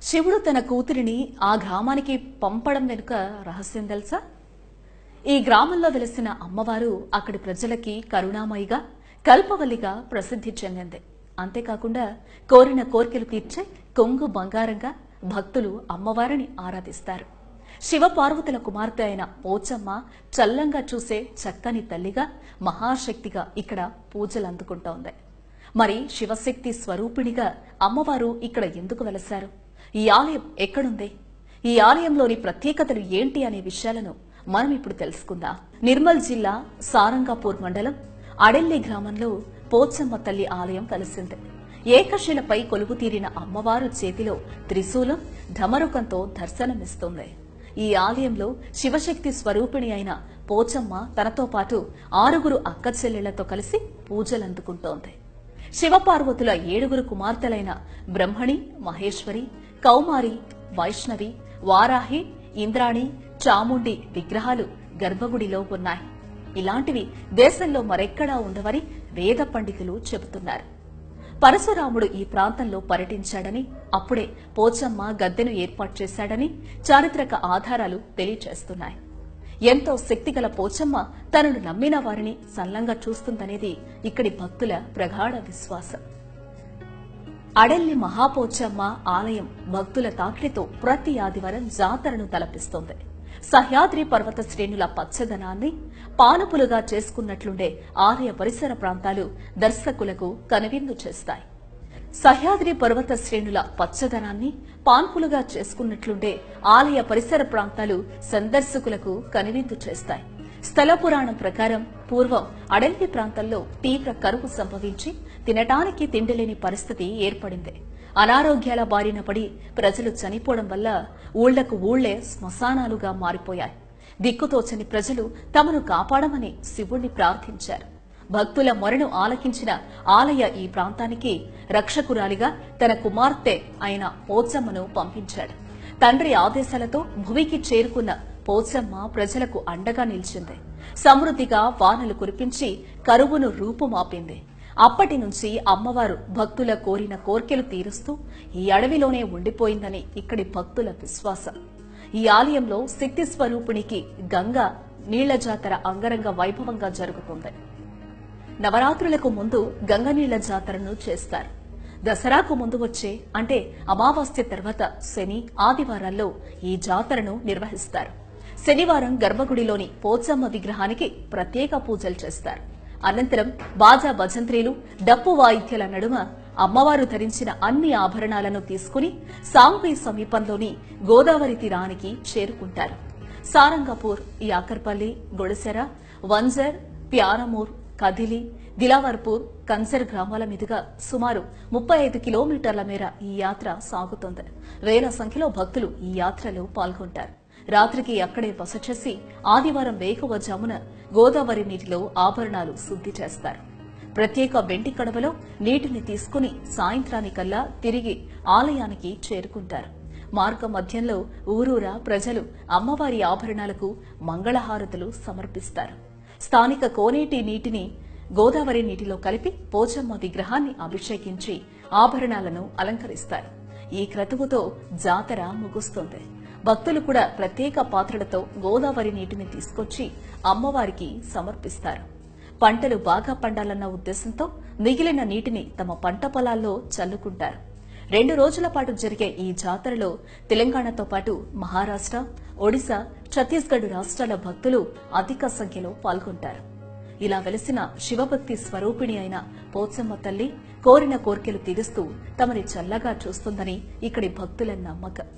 శివుడు తన కూతురిని ఆ గ్రామానికి పంపడం వెనుక రహస్యం తెలుసా? ఈ గ్రామంలో వెలిసిన అమ్మవారు అక్కడి ప్రజలకి కరుణామయిగా, కల్పవల్లిగా ప్రసిద్ధి చెందింది. అంతేకాకుండా కోరిన కోర్కెలు తీర్చే కొంగు బంగారంగా భక్తులు అమ్మవారిని ఆరాధిస్తారు. శివపార్వతుల కుమార్తె అయిన పోచమ్మ చల్లంగా చూసే చక్కని తల్లిగా, మహాశక్తిగా ఇక్కడ పూజలు అందుకుంటోంది. మరి శివశక్తి స్వరూపిణిగా అమ్మవారు ఇక్కడ ఎందుకు వెలశారు? ఈ ఆలయం ఎక్కడుంది? ఈ ఆలయంలోని ప్రత్యేకతలు ఏంటి అనే విషయాలను మనం ఇప్పుడు తెలుసుకుందాం. నిర్మల్ జిల్లా సారంగాపూర్ మండలం అడెల్లి గ్రామంలో పోచమ్మ తల్లి ఆలయం వెలసింది. ఏకశిలపై కొలువు తీరిన అమ్మవారు చేతిలో త్రిశూలం, ఢమరుకంతో దర్శనమిస్తుంది. ఈ ఆలయంలో శివశక్తి స్వరూపిణి అయిన పోచమ్మ తనతో పాటు 6 అక్క చెల్లెళ్లతో కలిసి పూజలందుకుంటోంది. శివపార్వతుల 7 కుమార్తెలైన బ్రహ్మణి, మహేశ్వరి, కౌమారి, వైష్ణవి, వారాహి, ఇంద్రాణి, చాముండి విగ్రహాలు గర్భగుడిలో ఉన్నాయి. ఇలాంటివి దేశంలో మరెక్కడా ఉండవని వేద పండితులు చెబుతున్నారు. పరశురాముడు ఈ ప్రాంతంలో పర్యటించాడని, అప్పుడే పోచమ్మ గద్దెను ఏర్పాటు చేశాడని చారిత్రక ఆధారాలు తెలియచేస్తున్నాయి. ఎంతో శక్తిగల పోచమ్మ తనను నమ్మిన వారిని సల్లంగా చూస్తుందనేది ఇక్కడి భక్తుల ప్రగాఢ విశ్వాసం. అడెల్లి మహాపోచమ్మ ఆలయం భక్తుల తాకిడితో ప్రతి ఆదివారం జాతరను తలపిస్తోంది. సహ్యాద్రి పర్వత శ్రేణుల పచ్చదనాన్ని పానుపులుగా చేసుకున్నట్లుండే ఆలయ పరిసర ప్రాంతాలు దర్శకులకు కనువిందు చేస్తాయి. సహ్యాద్రి పర్వత శ్రేణుల పచ్చదనాన్ని పాన్పులుగా చేసుకున్నట్లుండే ఆలయ పరిసర ప్రాంతాలు సందర్శకులకు కనువిందు చేస్తాయి. స్థల పురాణం ప్రకారం పూర్వం అడెల్లి ప్రాంతంలో తీవ్ర కరువు సంభవించి తినటానికి తిండిలేని పరిస్థితి ఏర్పడింది. అనారోగ్యాల బారిన పడి ప్రజలు చనిపోవడం వల్ల ఊళ్లకు ఊళ్లే శ్మశానాలుగా మారిపోయాయి. దిక్కుతోచని ప్రజలు తమను కాపాడమని శివుణ్ణి ప్రార్థించారు. భక్తుల మొరను ఆలకించిన ఆలయ ఈ ప్రాంతానికి రక్షకురాలిగా తన కుమార్తె అయిన పోచమ్మను పంపించాడు. తండ్రి ఆదేశాలతో భువికి చేరుకున్న పోచమ్మ ప్రజలకు అండగా నిలిచింది. సమృద్ధిగా వానలు కురిపించి కరువును రూపుమాపింది. అప్పటి నుంచి అమ్మవారు భక్తుల కోరిన కోర్కెలు తీరుస్తూ ఈ అడవిలోనే ఉండిపోయిందని ఇక్కడి భక్తుల విశ్వాసం. ఈ ఆలయంలో శక్తి స్వరూపిణికి గంగా నీళ్ల జాతర అంగరంగ వైభవంగా జరుగుతుంది. నవరాత్రులకు ముందు గంగనీళ్ల జాతరను చేస్తారు. దసరాకు ముందు వచ్చే అంటే అమావాస్య తర్వాత శని, ఆదివారాల్లో ఈ జాతరను నిర్వహిస్తారు. శనివారం గర్భగుడిలోని పోచమ్మ విగ్రహానికి ప్రత్యేక పూజలు చేస్తారు. అనంతరం బాజా భజంత్రీలు, డప్పు వాయిద్యాల నడుమ అమ్మవారు ధరించిన అన్ని ఆభరణాలను తీసుకుని సాంగ్వి సమీపంలోని గోదావరి తీరానికి చేరుకుంటారు. సారంగపూర్, యాకర్పల్లి, గొడసెర, వంజర్, ప్యారమూర్, కదిలి, దిలావర్పూర్, కన్సర్ గ్రామాల మీదుగా సుమారు 35 కిలోమీటర్ల మేర ఈ యాత్ర సాగుతోంది. వేల సంఖ్యలో భక్తులు ఈ యాత్రలో పాల్గొంటారు. రాత్రికి అక్కడే బస చేసి ఆదివారం వేకువజామున గోదావరి నీటిలో ఆభరణాలు శుద్ధి చేస్తారు. ప్రత్యేక వెండి కడవలో నీటిని తీసుకుని సాయంత్రానికల్లా తిరిగి ఆలయానికి చేరుకుంటారు. మార్గ మధ్యంలో ఊరూరా ప్రజలు అమ్మవారి ఆభరణాలకు మంగళహారతులు సమర్పిస్తారు. స్థానిక కోనేటి నీటిని గోదావరి నీటిలో కలిపి పోచమ్మ విగ్రహాన్ని అభిషేకించి ఆభరణాలను అలంకరిస్తారు. ఈ క్రతువుతో జాతర ముగుస్తుంది. భక్తులు కూడా ప్రత్యేక పాత్రలతో గోదావరి నీటిని తీసుకొచ్చి అమ్మవారికి సమర్పిస్తారు. పంటలు బాగా పండాలన్న ఉద్దేశంతో మిగిలిన నీటిని తమ పంట పొలాల్లో చల్లుకుంటారు. 2 రోజుల పాటు జరిగే ఈ జాతరలో తెలంగాణతో పాటు మహారాష్ట్ర, ఒడిశా, ఛత్తీస్గఢ్ రాష్ట్రాల భక్తులు అధిక సంఖ్యలో పాల్గొంటారు. ఇలా వెలిసిన శివభక్తి స్వరూపిణి అయిన పోచమ్మ తల్లి కోరిన కోర్కెలు తీరుస్తూ తమని చల్లగా చూస్తుందని ఇక్కడి భక్తుల నమ్మకం.